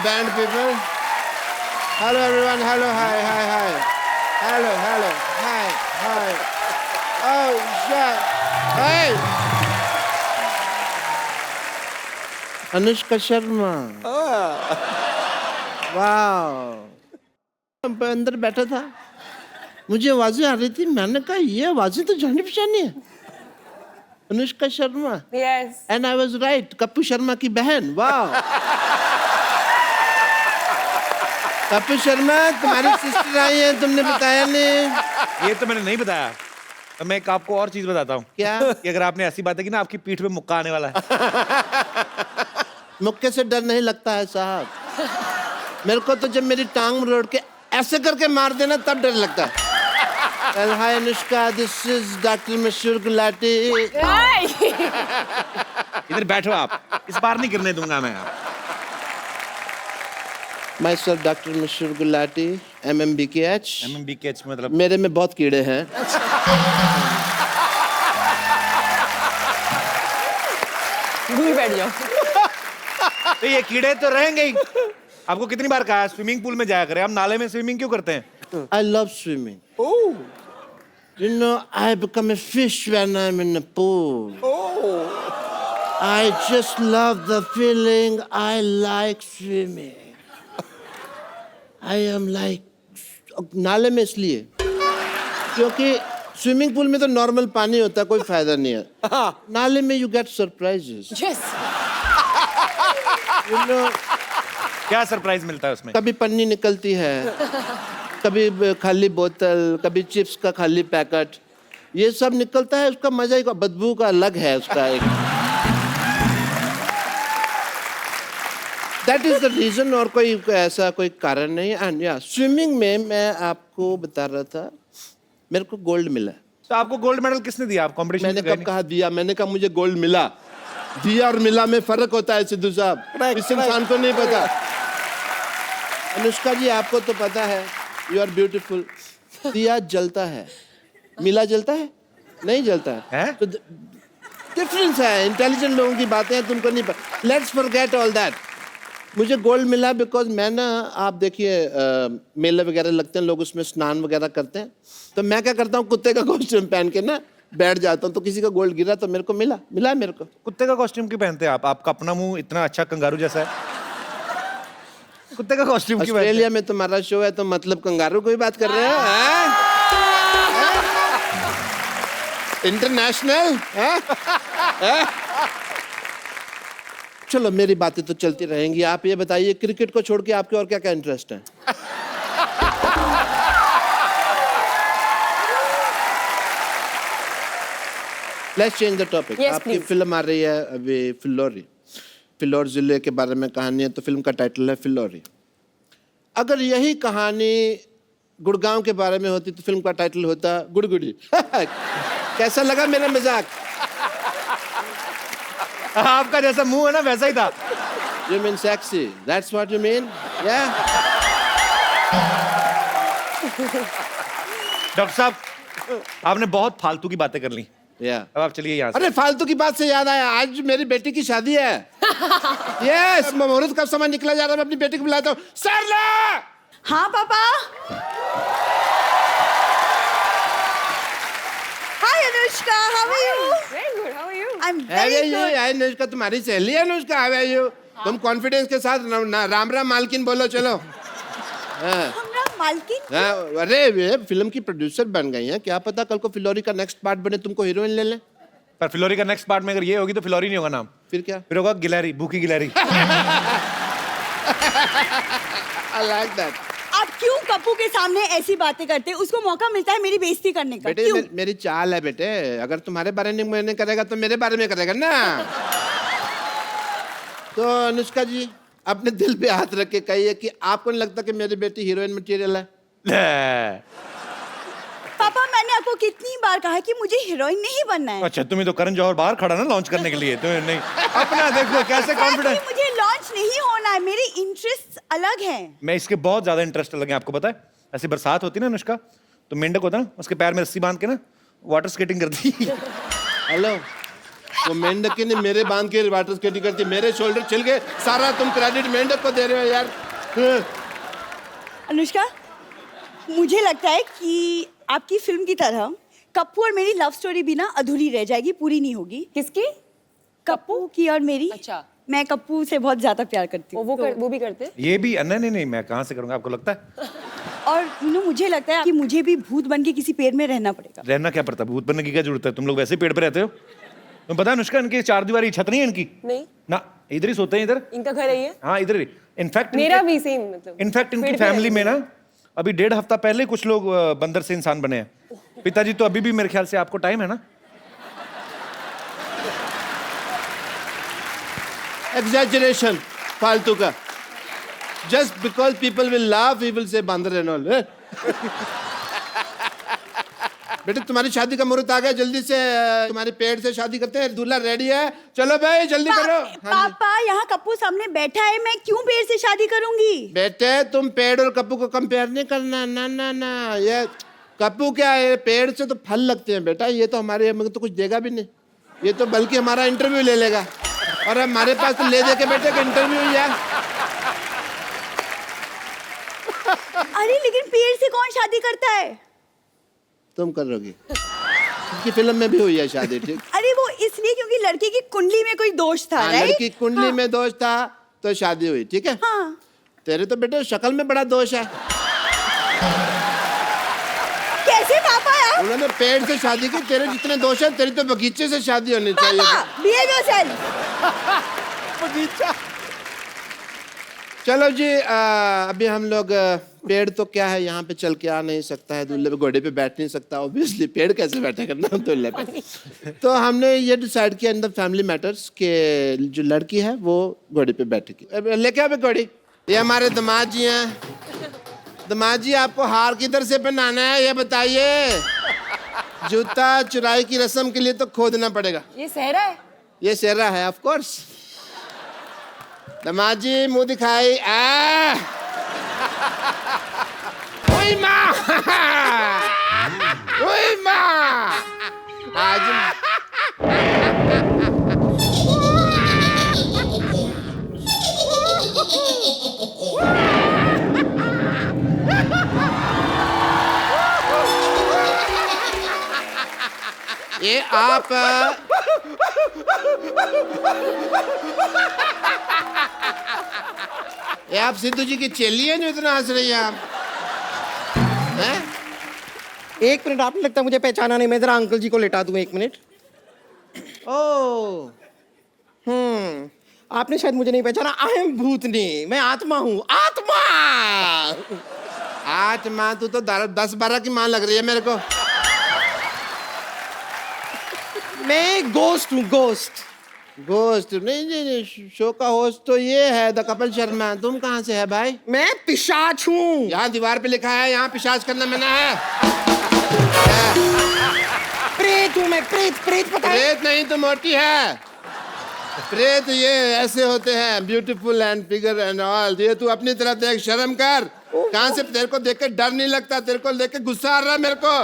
band people. Hello everyone. Hello, hi. Hello, hi. Oh shit. Hey. Anushka Sharma. वाह. अंदर बैठा था. मुझे आवाजें आ रही थी. मैंने कहा ये आवाजें तो जानी पहचानी है. Anushka Sharma. Yes. And I was right. Kappu Sharma की बहन. वाह. कप्पू शर्मा तुम्हारी सिस्टर आई है, तुमने बताया नहीं. ये तो मैंने नहीं बताया. तो मैं एक आपको और चीज बताता हूँ. क्या? कि अगर आपने ऐसी बातें की ना, आपकी पीठ पे मुक्का आने वाला है. मुक्के से डर नहीं लगता है साहब. मेरे को तो जब मेरी टांग मरोड़ के ऐसे करके मार देना तब डर लगता है. Well, hi Anushka, this is Dr. Mashur Gulati. इधर बैठो आप. इस बार नहीं गिरने दूंगा मैं. Myself Dr. Mashur Gulati, MMBKH. MMBKH मतलब मेरे में बहुत कीड़े हैं. दूर बैठ जाओ. तो ये कीड़े तो रहेंगे ही. आपको कितनी बार कहा स्विमिंग पूल में जाया करें. आप नाले में स्विमिंग क्यों करते हैं? I love swimming. Oh. You know, I become a fish when I'm in the pool. Oh. I just love the feeling. I like swimming. I am like नाले में इसलिए क्योंकि स्विमिंग पूल में तो नॉर्मल पानी होता है, कोई फायदा नहीं है. नाले में you get surprises. Yes. You know, क्या सरप्राइज मिलता है उसमें? कभी पन्नी निकलती है, कभी खाली बोतल, कभी चिप्स का खाली पैकेट, ये सब निकलता है. उसका मजा ही बदबू का अलग है उसका एक. That is the reason. और कोई ऐसा कोई कारण नहीं. एंड या स्विमिंग में मैं आपको बता रहा था, मेरे को गोल्ड मिला. तो आपको गोल्ड मेडल किसने दिया? आप कॉम्पिटिशन मैंने कब कहा दिया? मैंने कहा मुझे गोल्ड मिला. दिया और मिला में फर्क होता है सिद्धू साहब. इस इंसान को नहीं पता. अनुष्का जी आपको तो पता है, यू आर ब्यूटीफुल. दिया जलता है, मिला जलता है नहीं जलता है. तो डिफरेंस है. इंटेलिजेंट लोगों की बातें हैं, तुमको नहीं पता. Let's forget all that. मुझे गोल्ड मिला बिकॉज मैं ना, आप देखिए मेले वगैरह लगते हैं, लोग उसमें स्नान वगैरह करते हैं, तो मैं क्या करता हूँ कुत्ते का कॉस्ट्यूम पहन के ना बैठ जाता हूँ. तो किसी का गोल्ड गिरा तो मेरे को मिला मेरे को. कुत्ते का कॉस्ट्यूम क्यों पहनते हैं आप? आपका अपना मुंह इतना अच्छा कंगारू जैसा है. कुत्ते का कॉस्ट्यूम क्यों? ऑस्ट्रेलिया में तुम्हारा शो है तो मतलब कंगारू कोई बात कर रहे हो? इंटरनेशनल. चलो मेरी बातें तो चलती रहेंगी. आप ये बताइए, क्रिकेट को छोड़ के आपके और क्या क्या इंटरेस्ट है? Let's change the topic. Yes, आपकी please. फिल्म आ रही है अभी, फिल्लौरी. फिल्लौर जिले के बारे में कहानी है, तो फिल्म का टाइटल है फिल्लौरी. अगर यही कहानी गुड़गांव के बारे में होती तो फिल्म का टाइटल होता गुड़गुड़ी. कैसा लगा मेरा मजाक? आपका जैसा मुंह है ना वैसा ही था. You mean sexy? That's what you mean? Yeah. Doctor साहब, आपने बहुत फालतू की बातें कर ली. Yeah. अब आप चलिए यहाँ से. अरे फालतू की बात से याद आया, आज मेरी बेटी की शादी है. यस, मुहूर्त का समय निकला जा रहा है. मैं अपनी बेटी को बुलाता हूँ. सरला! हाँ पापा. Hi Anushka, how are you? Very good. How are you? I am very good. Anushka तुम्हारी सहेली है अनुष्का. How are you? तुम कॉन्फिडेंस के साथ राम राम मालकिन बोलो. चलो. हाँ. हमरा मालकिन. हाँ, अरे वे फिल्म की प्रोड्यूसर बन गई हैं. क्या पता कल को फिल्लौरी का नेक्स्ट पार्ट बने, तुमको हीरोइन ले लें. पर फिल्लौरी का नेक्स्ट पार्ट में अगर ये होगी तो फिल्लौरी नहीं होगा नाम. फिर क्या? फिर होगा गिलहरी, भूखी गिलहरी. I like that. आप क्यों कप्पू के सामने ऐसी बातें करते हैं? उसको मौका मिलता है मेरी बेइज्जती करने का. बेटे क्यों? मेरी चाल है बेटे. अगर तुम्हारे बारे में मैंने करेगा तो मेरे बारे में करेगा ना. तो अनुष्का जी अपने दिल पे हाथ रख के कहिए कि आपको नहीं लगता कि मेरी बेटी हीरोइन मटेरियल है? पापा मैंने आपको कितनी बार कहा है कि मुझे हीरोइन नहीं बनना है. अच्छा, तुम्हें तो करण जौहर बाहर खड़ा ना लॉन्च करने के लिए. तुम्हें नहीं, अपना देखो कैसे कॉन्फिडेंस. मुझे लॉन्च नहीं होना है. मेरे इंटरेस्ट अलग हैं. मैं इसके बहुत ज्यादा इंटरेस्ट लगे. आपको पता है, ऐसी बरसात होती ना अनुष्का, तो मेंढक होता ना, उसके पैर में रस्सी बांध के ना वाटर स्केटिंग करती. हेलो. वो मेंढक के ने मेरे बांध के वाटर स्केटिंग करती, मेरे शोल्डर छिल गए, सारा तुम क्रेडिट मेंढक को दे रहे हो यार। अनुष्का, मुझे लगता है कि आपकी फिल्म की तरह कप्पू और मेरी लव स्टोरी भी ना अधूरी रह जाएगी, पूरी नहीं होगी। किसकी? कप्पू की और मेरी। अच्छा। मैं कप्पू से बहुत ज्यादा प्यार करती हूँ। वो भी करते हैं? ये भी नहीं, मैं कहाँ से करूंगा, आपको लगता है? और मुझे लगता है कि मुझे भी भूत बन के किसी पेड़ में रहना पड़ेगा। रहना क्या पड़ता है, भूत बनने की क्या जरूरत है, तुम लोग वैसे ही पेड़ पे रहते हो। तुम पता है अनुष्का, इनकी 4 दीवारी छत नहीं है इनकी नहीं ना, इधर ही सोते हैं इधर। इनका घर है ये? हाँ इधर ही। इनफैक्ट मेरा भी सेम, मतलब इनफैक्ट इनकी पेड़ पे फैमिली में रहते ना अभी 1.5 हफ्ता पहले कुछ लोग बंदर से इंसान बने हैं। पिताजी तो अभी भी मेरे ख्याल से, आपको टाइम है ना? एग्जैजरेशन फालतू का। Just because people will laugh we will say bandar and all. बेटा तुम्हारी शादी का मुहूर्त आ गया, जल्दी से तुम्हारे पेड़ से शादी करते हैं, दूल्हा रेडी है, चलो भाई जल्दी करो। हाँ जी। पापा, यहाँ कप्पू सामने बैठा है, मैं क्यों पेड़ से शादी करूंगी? बेटे तुम पेड़ और कप्पू को कंपेयर नहीं करना, ना ना ना। ये कप्पू क्या है, पेड़ से तो फल लगते हैं बेटा, ये तो हमारे हमें तो कुछ देगा भी नहीं, ये तो बल्कि हमारा इंटरव्यू ले लेगा, और हमारे पास तो ले दे के बेटे का इंटरव्यू यार। अरे लेकिन पेड़ से कौन शादी करता है? तुम करोगी, उनकी फिल्म में भी हुई है शादी, ठीक। अरे वो इसलिए क्योंकि लड़के की कुंडली में कोई दोष था, हाँ, राइट? लड़की कुंडली में दोष था तो शादी हुई, ठीक है। हाँ। तेरे तो बेटे शक्ल में बड़ा दोष है। कैसे पापा यार? उन्होंने पेड़ से शादी की, तेरे जितने दोष है, तेरी तो बगीचे से शादी होनी चाहिए। पापा, behave yourself। बगीचा। चलो जी, अभी हम लोग पेड़ तो क्या है, यहाँ पे चल के आ नहीं सकता है, दूल्हे पे घोड़े पे बैठ नहीं सकता, ऑब्वियसली पेड़ कैसे बैठे करना दूल्हे पे। तो हमने ये डिसाइड किया इन द फैमिली मैटर्स के जो लड़की है वो घोड़े पे बैठेगी। लेके आओ घोड़ी। ये हमारे दामाद जी हैं। दामाद जी आपको हार किधर से पहनाना है ये बताइए। जूता चुराई की रस्म के लिए तो खोदना पड़ेगा। ये सहरा है? ये सेहरा है ऑफ कोर्स। दामाद जी मुंह दिखाई। ओए माँ, ओए माँ, आज ये आप ये आप सिद्धू जी की चेली है जो इतना हंस रही है आप? हैं? 1 मिनट, आपने लगता है मुझे पहचाना नहीं, मैं जरा अंकल जी को लेटा दूं 1 मिनट। ओ आपने शायद मुझे नहीं पहचाना, आई एम भूतनी, मैं आत्मा हूँ, आत्मा। आत्मा, तू तो 10-12 की मां लग रही है मेरे को। मैं गोस्ट हूँ, गोस्ट। गोस्ट नहीं नहीं, शो का होस्ट तो ये है द कपिल शर्मा। तुम कहाँ से है भाई? मैं पिशाच हूँ। यहाँ दीवार पे लिखा है यहाँ पिशाच करना मना है। प्रेत हूँ मैं, प्रेत, प्रेत पता है? प्रेत नहीं तो मोटी है। प्रेत ये ऐसे होते हैं, beautiful and figure and all. ये तू अपनी तरफ देख, शर्म कर। कहाँ से तेरे को देख के डर नहीं लगता? तेरे को देख के गुस्सा आ रहा है मेरे को।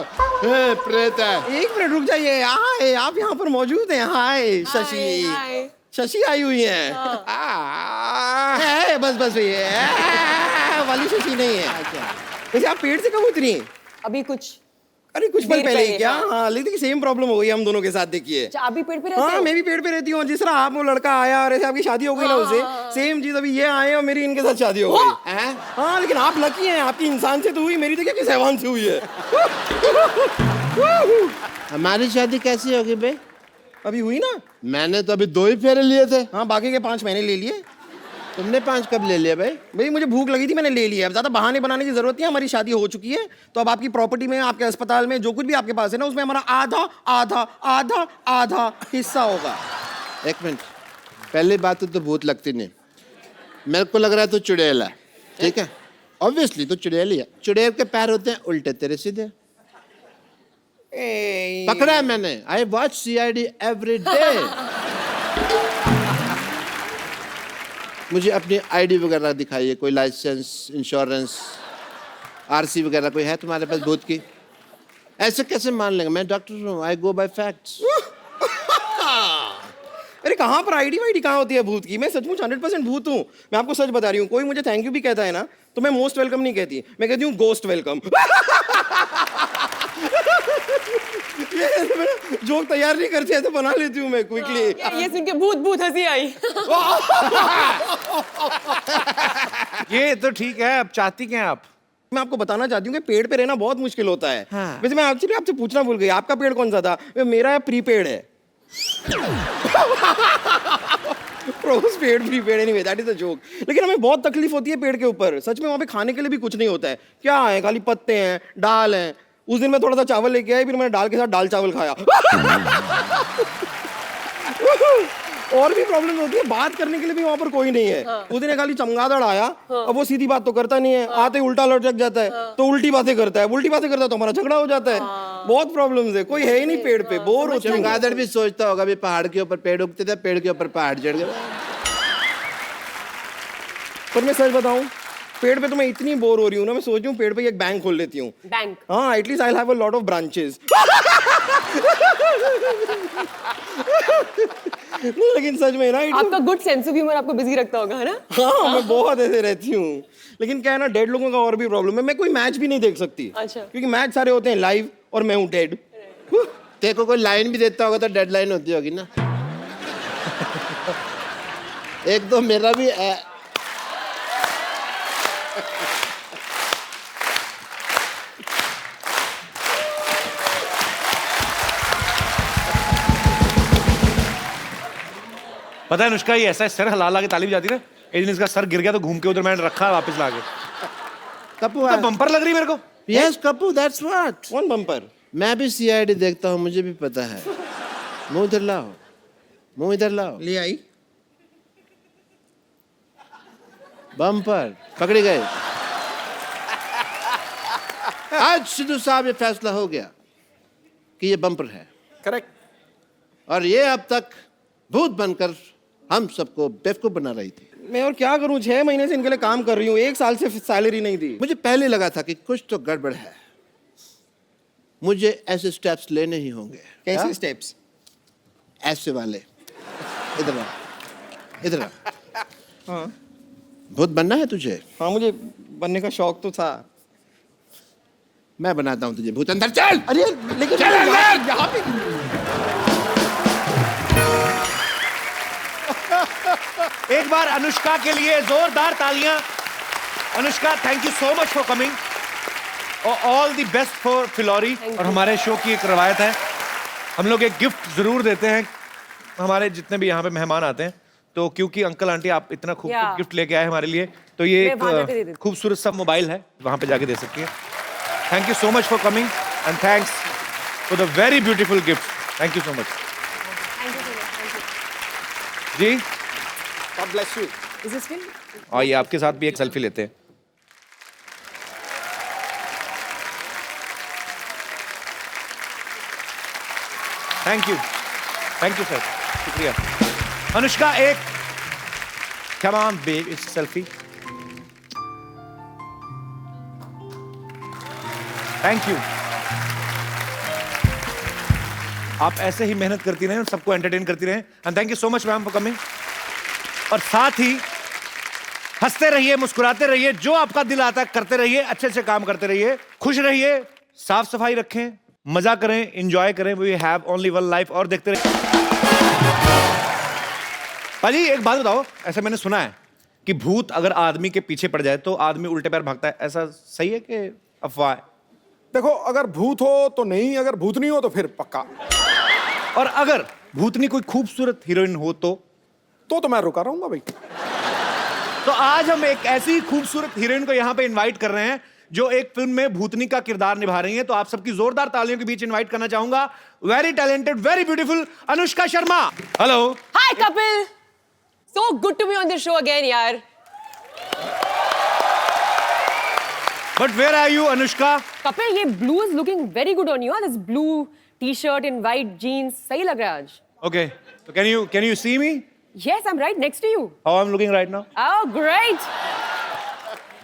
प्रेत है। 1 मिनट रुक जाइए। हाय, आप यहाँ पर मौजूद हैं? हाय शशि, हाय। शशि आई हुई है। है, बस बस ये वाली शशि नहीं है। वैसे आप पेड़ से कब उतरी? अभी कुछ अरे कुछ पल देर पहले पहले, क्या? हाँ। हाँ, लेकिन सेम प्रॉब्लम हो गई हम दोनों के साथ, देखिए। अच्छा, आप भी पेड़ पे रहते हाँ, हो? मैं भी पेड़ पे रहती हूँ। जिस तरह आप वो लड़का आया और ऐसे आपकी शादी हो गई ना उसे, सेम चीज अभी ये आए और मेरी इनके साथ शादी हो गई। हाँ, लेकिन आप लकी हैं, आपकी इंसान से तो हुई, मेरी तो क्या किस हैवान से हुई है। हमारी शादी कैसी होगी भाई? अभी हुई ना। मैंने तो अभी 2 ही फेरे लिए थे। हाँ, बाकी के 5 मैंने ले लिए। तुमने 5 कब ले लिया भाई? भाई मुझे भूख लगी थी, मैंने ले लिया। अब ज्यादा बहाने बनाने की जरूरत नहीं है, हमारी शादी हो चुकी है। तो अब आपकी प्रॉपर्टी में, आपके अस्पताल में जो कुछ भी आपके पास है ना, उसमें हमारा आधा आधा आधा आधा हिस्सा होगा। 1 मिनट, पहली बात तो भूत लगती नहीं, मेरे को लग रहा है तू चुड़ैल है, ठीक है? ऑब्वियसली तो चुड़ैल ही है। चुड़ैल के पैर होते हैं उल्टे, तेरे सीधे। पकड़ा है मैंने। I watch CID every day. मुझे अपनी ID वगैरह दिखाइए, कोई लाइसेंस, इंश्योरेंस, RC वगैरह कोई है तुम्हारे पास भूत की? ऐसे कैसे मान लेंगे? मैं डॉक्टर हूँ, आई गो बाय फैक्ट्स। अरे कहाँ पर आईडी वाईडी कहाँ होती है भूत की? मैं सचमुच 100% भूत हूँ। मैं आपको सच बता रही हूँ। कोई मुझे थैंक यू भी कहता है ना तो मैं मोस्ट वेलकम नहीं कहती, मैं कहती हूँ गोस्ट वेलकम। जोक तैयार नहीं करती है तो बना लेती हूँ मैं क्विकली। ये सुन के भूत भूत हंसी आई। ये तो ठीक है, अब चाहती क्या हैं आप? मैं आपको बताना चाहती हूँ कि पेड़ पे रहना बहुत मुश्किल होता है। हाँ। वैसे मैं एक्चुअली आपसे पूछना भूल गई, आपका पेड़ कौन सा था? मेरा प्रीपेड है। Post paid prepaid anyway that is a joke. लेकिन हमें बहुत तकलीफ होती है पेड़ के ऊपर। सच में वहाँ पे खाने के लिए भी कुछ नहीं होता है। क्या है? खाली पत्ते हैं, दाल है। उस दिन मैं थोड़ा सा चावल लेके आई, फिर मैंने दाल के साथ दाल चावल खाया। और भी प्रॉब्लम होती है, बात करने के लिए भी वहां पर कोई नहीं है। उस दिन खाली चमगादड़ आया, अब वो सीधी बात तो करता नहीं है, आते ही उल्टा लटक जाता है, तो उल्टी बातें करता है, तो हमारा झगड़ा हो जाता है। बहुत प्रॉब्लम्स है, कोई है ही नहीं पेड़ पे, बोर हो चुके। चमगादड़ भी सोचता होगा भी पहाड़ के ऊपर पेड़ उगते थे, पेड़ के ऊपर पहाड़ चढ़ गए। पर मैं सच बताऊं, पेड़ पे तो मैं इतनी बोर हो रही हूँ ना, मैं सोच रही हूँ पेड़ पे एक बैंक खोल लेती हूँ। बैंक? हाँ, at least I have a lot of branches. नहीं लेकिन सच में ना आपका गुड सेंस ऑफ ह्यूमर आपको बिजी रखता होगा, है ना? हाँ, मैं बहुत ऐसे रहती हूँ। लेकिन क्या है ना, डेड लोगों का और भी प्रॉब्लम है, मैं कोई मैच भी नहीं देख सकती। अच्छा। क्योंकि मैच सारे होते हैं लाइव और मैं हूँ डेड। तेरे को कोई लाइन भी देता होगा तो डेडलाइन होती होगी ना। एक तो मेरा भी पता है अनुष्का, ये ऐसा है, सर हिला के ताली भी जाती है ना, एक दिन इसका सर गिर गया तो घूम के उधर मैंने रखा वापस लाके। कपूर तो बम्पर लग रही मेरे को। Yes Kapoor, that's what. कौन बम्पर? मैं भी सीआईडी देखता हूँ, मुझे भी पता है। मुंह इधर लाओ, मुंह इधर लाओ। ले आई। बम्पर पकड़े गए। आज सिद्धू साहब ये फैसला हो गया कि ये बम्पर है। करेक्ट। और ये अब तक भूत बनकर हम सबको बेवकूफ बना रही थी। मैं और क्या करूं, 6 महीने से इनके लिए काम कर रही हूँ, 1 साल से सैलरी नहीं दी। मुझे पहले लगा था कि कुछ तो गड़बड़ है, मुझे ऐसे स्टेप्स लेने ही होंगे। कैसे स्टेप्स? ऐसे वाले। इधर आ, इधर आ। हाँ भूत बनना है तुझे? हाँ, मुझे बनने का शौक तो था। मैं बनाता हूँ तुझे भूत। अंदर चल। अरे लेकिन चल अंदर। यहाँ पे एक बार अनुष्का के लिए जोरदार तालियां। Anushka, thank you so much for coming और all the best for Phillauri. और हमारे शो की एक रवायत है, हम लोग एक गिफ्ट जरूर देते हैं हमारे जितने भी यहाँ पे मेहमान आते हैं। तो क्योंकि अंकल आंटी आप इतना खूबसूरत गिफ्ट लेके आए हमारे लिए, तो ये मैं वहाँ जाके दे एक देती खूबसूरत सा मोबाइल है, वहां पे जाके दे सकती है। Thank you so much for coming and thanks for the very beautiful gift. Thank you so much जी। God bless you. Is this film? और ये आपके साथ भी एक सेल्फी लेते हैं। थैंक यू सर, शुक्रिया। अनुष्का, एक come on babe, it's selfie. Thank you. आप ऐसे ही मेहनत करती रहें और सबको एंटरटेन करती रहें। And thank you so much ma'am for coming. और साथ ही हंसते रहिए, मुस्कुराते रहिए, जो आपका दिल आता है करते रहिए, अच्छे अच्छे काम करते रहिए, खुश रहिए, साफ सफाई रखें, मजा करें, एंजॉय करें। We have only one life. और देखते रहिए। पाजी एक बात बताओ, ऐसा मैंने सुना है कि भूत अगर आदमी के पीछे पड़ जाए तो आदमी उल्टे पैर भागता है, ऐसा सही है कि अफवाह है? देखो, अगर भूत हो तो नहीं, अगर भूत नहीं हो तो फिर पक्का। और अगर भूतनी कोई खूबसूरत हीरोइन हो तो मैं रुका रहूंगा भाई। तो आज हम एक ऐसी खूबसूरत हीरोइन को यहाँ पे इनवाइट कर रहे हैं जो एक फिल्म में भूतनी का किरदार निभा रही हैं। तो आप सबकी जोरदार तालियों के बीच इनवाइट करना चाहूंगा very talented, very beautiful Anushka Sharma. Hello. Hi Kapil. So good to be on the show again, यार। But where are you, Anushka? Kapil, ये blue is looking very good on you. This blue t-shirt and white jeans, सही लग रहा है आज। Okay. So can you see me? Yes, I'm right next to you. How I'm looking right now? Oh, great.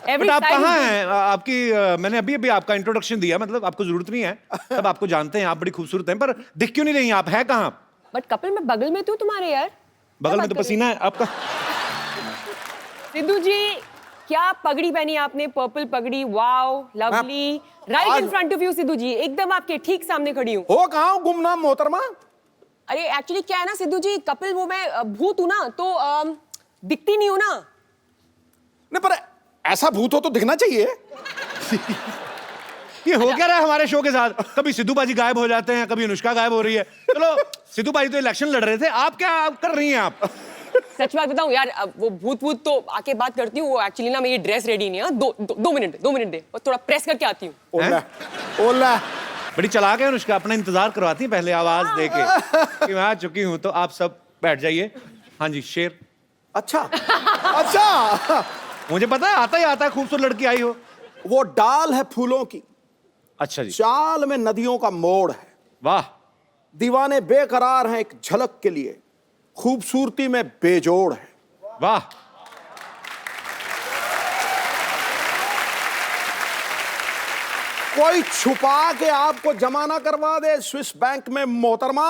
Every But आप side कहाँ is- हैं? आपकी मैंने अभी आपका इंट्रोडक्शन दिया, मतलब आपको जरूरत नहीं है, सब आपको जानते हैं, आप बड़ी खूबसूरत हैं, पर दिख क्यों नहीं रही हैं? आप है कहाँ? But Kapil, मैं बगल में तू तुम्हारे यार। बगल में तो पसीना है आपका। सिद्धू जी, क्या पगड़ी पहनी आपने, पर्पल पगड़ी, wow lovely, right in front of you Sidhu ji, एकदम आपके ठीक सामने खड़ी हूँ। हो कहाँ हूँ गुमनाम मोहतरमा? अरे एक्चुअली क्या है ना सिद्धू जी, कपिल वो मैं भूत हूँ ना, तो दिखती नहीं हूँ ना। नहीं पर ऐसा भूत हो तो दिखना चाहिए। ये हो क्या रहा है हमारे शो के साथ? कभी सिद्धू बाजी गायब हो जाते हैं, कभी अनुष्का गायब हो रही है। चलो सिद्धू बाजी तो इलेक्शन लड़ रहे थे, आप क्या कर रही हैं आप? सच बात बताऊं यार, अब वो भूत तो आके बात करती हूँ, वो एक्चुअली ना मेरी ड्रेस रेडी नहीं है। दो मिनट दे, और थोड़ा प्रेस करके आती हूँ। ओला ओला बड़ी चालाक है अनुष्का, अपना इंतजार करवाती है पहले आवाज दे के कि मैं आ चुकी हूँ, तो आप सब बैठ जाइए। हाँ जी शेर। अच्छा अच्छा, मुझे पता है, आता ही आता है, खूबसूरत लड़की आई हो। वो डाल है फूलों की, अच्छा जी, चाल में नदियों का मोड़ है। वाह। दीवाने बेकरार हैं एक झलक के लिए, खूबसूरती में बेजोड़ है। वाह। कोई छुपा के आपको जमा ना करवा दे स्विस बैंक में मोहतरमा,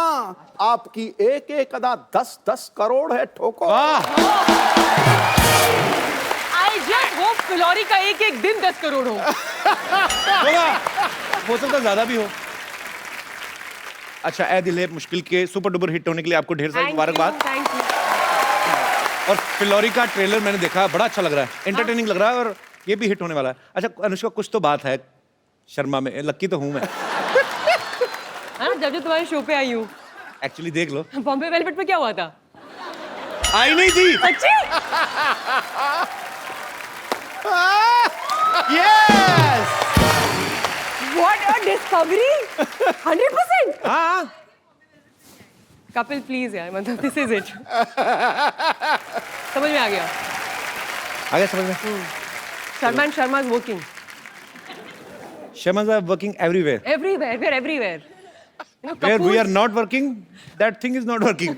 आपकी एक एक अदा 10-10 करोड़ है ठोको। वाह। आई जस्ट होप फिलौरी का एक दिन 10 करोड़ हो। हो सकता ज्यादा भी हो। अच्छा, ए दिल है मुश्किल के सुपर डुपर हिट होने के लिए आपको ढेर सारी मुबारकबाद। Thank you. और फिलौरी का ट्रेलर मैंने देखा, बड़ा अच्छा लग रहा है, एंटरटेनिंग लग रहा है, और ये भी हिट होने वाला है। अच्छा अनुष्का, कुछ तो बात है शर्मा में, लक्की तो हूं मैं। हाँ, जब तुम्हारे शो पे आई हूँ। एक्चुअली देख लो, बॉम्बे वेलवेट पे क्या हुआ था? आई नहीं थी। सच्ची? यस। What a discovery! 100%. हाँ। कपिल प्लीज यार, मतलब दिस इज इट। समझ में आ गया। आ गया समझ में। Sharma is working Shamas are working everywhere. everywhere. We're everywhere. You know, Where we Kapoor's- are not working, that thing is not working.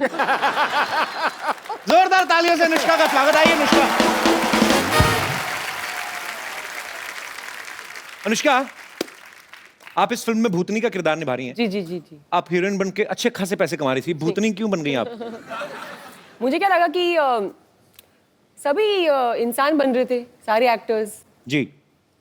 जोरदार तालियों से अनुष्का का स्वागत। आइए अनुष्का। अनुष्का, आप इस फिल्म में भूतनी का किरदार निभा रही हैं। जी जी जी जी। आप हीरोइन बन के अच्छे खासे पैसे कमा रही थी, भूतनी क्यों बन गई आप? मुझे क्या लगा कि सभी इंसान बन रहे थे, सारे एक्टर्स। जी।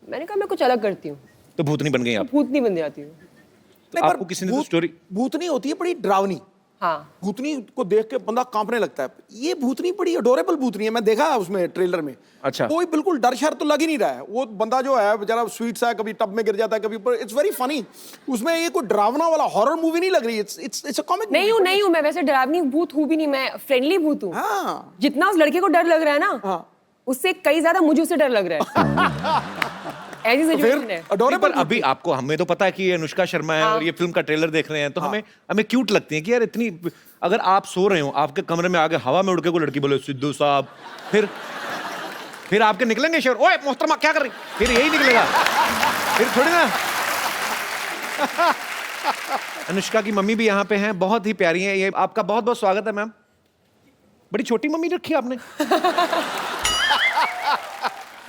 मैंने कहा मैं कुछ अलग करती हूँ, तो भूतनी बन गई आप। भूत नहीं बन जाती हूँ। नहीं, पर आपको किसी ने तो स्टोरी। भूतनी होती है बड़ी डरावनी। हाँ, भूतनी को देख के बंदा कांपने लगता है। ये भूतनी बड़ी अडोरेबल भूतनी है, मैं देखा उसमें ट्रेलर में। अच्छा। कोई बिल्कुल डर शर तो लग ही नहीं रहा है। वो बंदा जो है बेचारा स्वीट सा है, कभी टब में गिर जाता है, कभी ऊपर। It's very funny. उसमें ये कोई डरावना वाला हॉरर मूवी नहीं लग रही। It's a comic. नहीं हूँ मैं वैसे डरावनी भूत हूँ भी नहीं, मैं फ्रेंडली भूत हूँ। हाँ। जितना उस लड़के को डर लग रहा है ना, हाँ। उससे कई ज्यादा मुझे उससे डर लग रहा है। ऐसी सिचुएशन है। पर अभी आपको, हमें तो पता है कि ये अनुष्का शर्मा है और ये फिल्म का ट्रेलर देख रहे हैं, तो हमें क्यूट लगती है कि यार इतनी। अगर आप सो रहे हो, आपके कमरे में आगे हवा में उड़ के कोई लड़की बोले सिद्धू साहब, फिर आपके निकलेंगे शेर, ओए मोहतरमा क्या कर रही, फिर यही निकलेगा, फिर थोड़ी ना। अनुष्का की मम्मी भी यहाँ पे हैं, बहुत ही प्यारी हैं ये। आपका बहुत बहुत स्वागत है मैम। बड़ी छोटी मम्मी रखी आपने।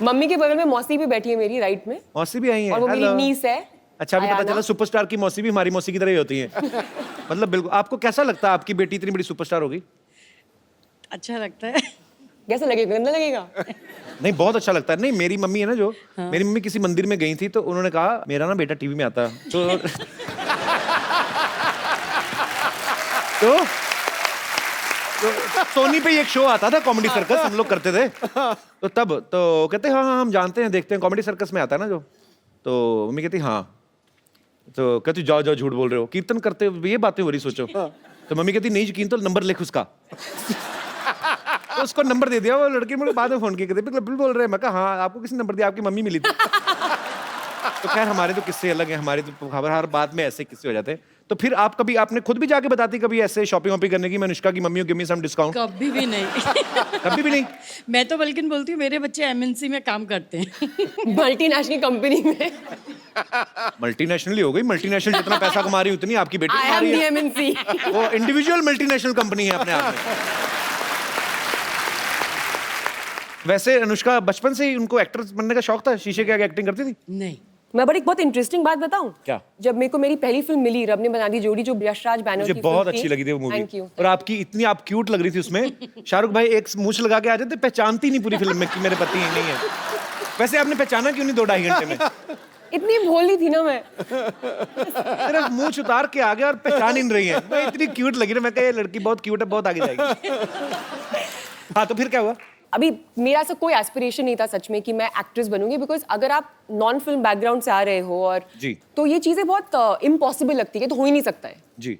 मम्मी के बगल में मौसी भी बैठी है मेरी राइट में, मौसी भी आई हैं। और वो मेरी Hello. नीस है। अच्छा, अभी पता आयाना। चला सुपरस्टार की मौसी भी हमारी मौसी की तरह ही होती है। मतलब बिल्कुल। आपको कैसा लगता है आपकी बेटी इतनी बड़ी सुपरस्टार होगी? अच्छा लगता है। कैसा लगेगा? गंदा लगेगा? नहीं, बहुत अच्छा लगता है। नहीं, मेरी मम्मी है ना जो, मेरी मम्मी किसी मंदिर में गई थी, तो उन्होंने कहा मेरा ना बेटा टीवी में आता है, तो सोनी पे एक शो आता था कॉमेडी सर्कस, हम लोग करते थे, तो तब तो कहते हाँ हम जानते हैं, देखते हैं, कॉमेडी सर्कस में आता है ना जो। तो मम्मी कहती हाँ, तो कहती जाओ झूठ बोल रहे हो, कीर्तन करते हो, ये बातें हो रही सोचो। तो मम्मी कहती नहीं यकीन तो नंबर लिख उसका। तो उसको नंबर दे दिया, वो लड़की मुझे बाद में फोन किया, कहते बिल्कुल बोल रहे हैं। मैं कहा हाँ, आपको किसने नंबर दिया? आपकी मम्मी मिली थी। तो खैर हमारे तो किस्से अलग हैं, हमारे तो खबर हर बात में ऐसे किस्से हो जाते हैं। तो फिर आप कभी, आपने खुद भी जाके बताती कभी ऐसे शॉपिंग वॉपिंग करने की, मैं अनुष्का की mummy give me some discount? कभी भी नहीं। कभी भी नहीं? मैं तो बल्कि बोलती हूँ मेरे बच्चे एमएनसी में काम करते हैं। मल्टीनेशनल कंपनी में। मल्टीनेशनल ही हो गई, मल्टीनेशनल जितना पैसा कमा रही उतनी आपकी बेटी आई कमा एम रही दी है। एमएनसी। वो इंडिविजुअल मल्टीनेशनल कंपनी है अपने आप में। वैसे अनुष्का बचपन से ही उनको एक्टर बनने का शौक था, शीशे के आगे एक्टिंग करती थी? नहीं, मैं बड़ी एक बहुत इंटरेस्टिंग बात बताऊं क्या? जब मेरे को मेरी पहली फिल्म मिली रब ने बना दी जोड़ी जो यशराज बैनर मुझे की बहुत फिल्म अच्छी लगी थी वो मूवी। Thank you. और आपकी इतनी आप क्यूट लग रही थी उसमें। शाहरुख भाई एक मूछ लगा के आ जाते, पहचानती नहीं पूरी फिल्म में कि मेरे पति नहीं है। वैसे आपने पहचाना क्यों नहीं 2-2.5 घंटे में? इतनी भोली थी ना मैं। सिर्फ मूछ उतार के आ गया और पहचान ही नहीं रही है। मैं इतनी क्यूट लगी ना, मैं कहा ये लड़की बहुत क्यूट है, बहुत आगे जाएगी। हाँ, तो फिर क्या हुआ? अभी मेरा ऐसा कोई एस्पिरेशन नहीं था सच में कि मैं एक्ट्रेस बनूंगी, बिकॉज अगर आप नॉन फिल्म बैकग्राउंड से आ रहे हो और जी। तो ये चीजें बहुत इम्पॉसिबल लगती है, तो हो ही नहीं सकता है। जी।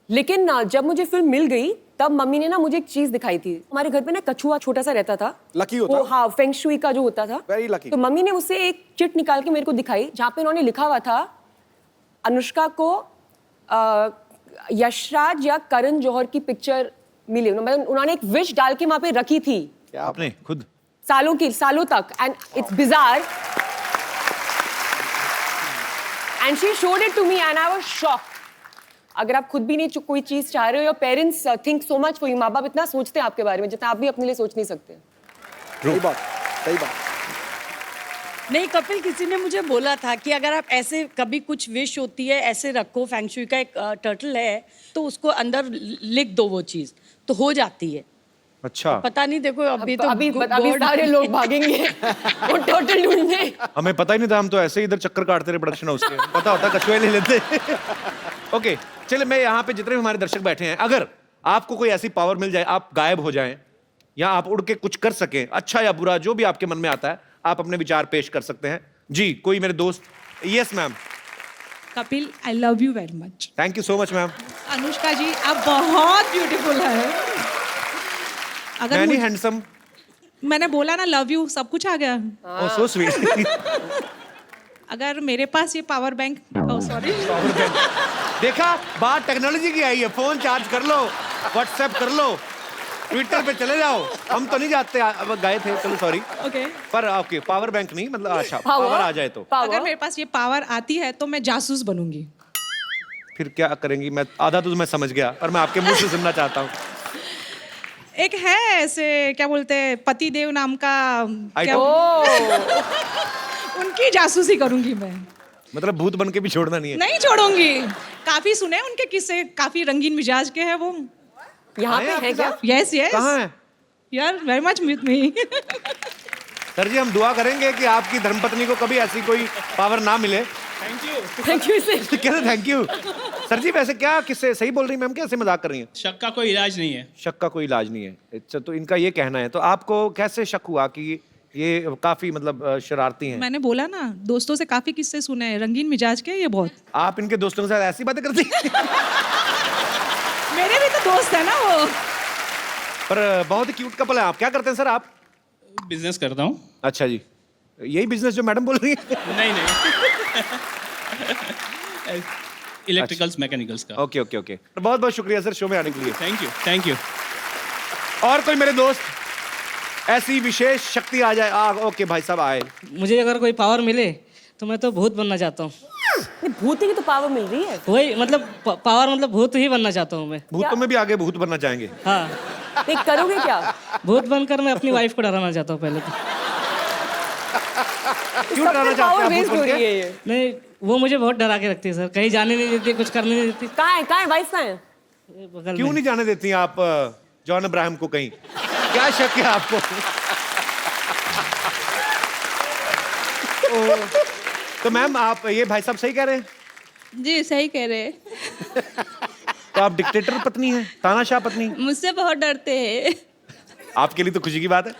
लेकिन जब मुझे फिल्म मिल गई तब मम्मी ने ना मुझे एक चीज दिखाई थी। हमारे घर पे ना कछुआ छोटा सा रहता था, Lucky होता? वो हाँ फेंग शुई का जो होता था। Very lucky. तो मम्मी ने उससे एक चिट निकाल के मेरे को दिखाई जहाँ पे उन्होंने लिखा हुआ था अनुष्का को यशराज या करण जौहर की पिक्चर मिली। मतलब उन्होंने एक विश डाल के वहां पे रखी थी आपने खुद? सालों तक, and it's bizarre and she showed it to me and I was shocked. अगर आप खुद भी नहीं कोई चीज चाह रहे हो, your parents think so much for you. माँ बाप इतना सोचते हैं आपके बारे में जितना आप भी अपने लिए सोच नहीं सकते। सही बात, सही बात। नहीं कपिल, किसी ने मुझे बोला था कि अगर आप ऐसे कभी कुछ विश होती है ऐसे रखो, फेंग शुई का एक टर्टल है तो उसको अंदर लिख दो, वो चीज तो हो जाती है। अच्छा। पता नहीं, देखो अभी तो अभी God- सारे लोग भागेंगे वो टोटल ढूंढने। हमें पता ही नहीं था, हम तो ऐसे ही इधर चक्कर काटते रहे प्रोडक्शन हाउस के। पता होता कछुए ले लेते। ओके, चलिए मैं यहाँ पे जितने भी हमारे दर्शक बैठे हैं, अगर आपको कोई ऐसी पावर मिल जाए, आप गायब हो जाएं या आप उड़ के कुछ कर सकें, अच्छा या बुरा जो भी आपके मन में आता है, आप अपने विचार पेश कर सकते हैं। जी, कोई मेरे दोस्त? Yes ma'am. Kapil, I love you very much. Thank you so much ma'am. Anushka ji, आप बहुत ब्यूटीफुल है। अगर मैनी मुझे- हैंडसम। मैंने बोला ना लव यू, सब कुछ आ गया। ओह सो स्वीट। अगर मेरे पास ये पावर बैंक, सॉरी, देखा, बात टेक्नोलॉजी की आई है। फोन चार्ज कर लो, व्हाट्सएप कर लो, ट्विटर पे चले जाओ। हम तो नहीं जाते, अब गए थे, चलो सॉरी। ओके। पर ओके, पावर बैंक नहीं, मतलब अच्छा पावर आ जाए तो अगर मेरे पास ये पावर आती है तो मैं जासूस बनूंगी। फिर क्या करेंगी? मैं आधा तो मैं समझ गया, पर मैं आपके मुंह से सुनना चाहता हूँ। एक है ऐसे, क्या बोलते हैं, पतिदेव नाम का, क्या उनकी जासूसी करूंगी मैं। मतलब भूत बन के भी छोड़ना नहीं है। नहीं छोड़ूंगी। काफी सुने उनके किस्से, काफी रंगीन मिजाज के हैं वो। यहाँ पे है क्या? Yes yes. कहाँ है? यार very much with me. Sir जी, हम दुआ करेंगे कि आपकी धर्मपत्नी को कभी ऐसी कोई पावर ना मिले। Thank you sir. कैसे थैंक यू? सर जी वैसे क्या किससे सही बोल रही मैम, कैसे मजाक कर रही हैं? शक का कोई इलाज नहीं है। शक का कोई इलाज नहीं है। अच्छा, तो इनका ये कहना है, तो आपको कैसे शक हुआ कि ये काफी मतलब शरारती हैं? मैंने बोला ना, दोस्तों से काफी किस्से सुने हैं, रंगीन मिजाज के ये बहुत। आप इनके दोस्तों के साथ ऐसी बातें करती हैं? मेरे भी तो दोस्त है ना वो। पर बहुत ही क्यूट कपल है। आप क्या करते हैं सर आप? बिजनेस करता हूँ। अच्छा जी, यही बिजनेस जो मैडम बोल रही है? नहीं इलेक्ट्रिकल्स मैकेनिकल्स का। ओके ओके ओके, बहुत बहुत शुक्रिया सर शो में आने के लिए। Thank you thank you. और कोई मेरे दोस्त ऐसी विशेष शक्ति आ जाए? ओके भाई साहब आए। मुझे अगर कोई पावर मिले तो मैं तो भूत बनना चाहता हूँ। भूत की तो पावर मिल रही है। वही मतलब पावर, मतलब भूत ही बनना चाहता हूँ मैं। भूतों में भी आगे भूत बनना चाहेंगे? हाँ। देख करोगे क्या? भूत बनकर मैं अपनी वाइफ को डराना चाहता हूँ पहले तो। क्यों डराना चाहते हैं आप भूत बन के? ये नहीं, वो मुझे बहुत डरा के रखती है सर, कहीं जाने नहीं देती, कुछ करने नहीं देती। कहाँ है वाइफ कहाँ है? बगल क्यों में। नहीं जाने देती आप जॉन अब्राहम को कहीं? क्या शक है आपको? तो मैम आप ये भाई साहब सही कह रहे हैं? जी सही कह रहे हैं। तो आप डिक्टेटर पत्नी हैं, तानाशाह पत्नी? मुझसे बहुत डरते हैं। आपके लिए तो खुशी की बात है।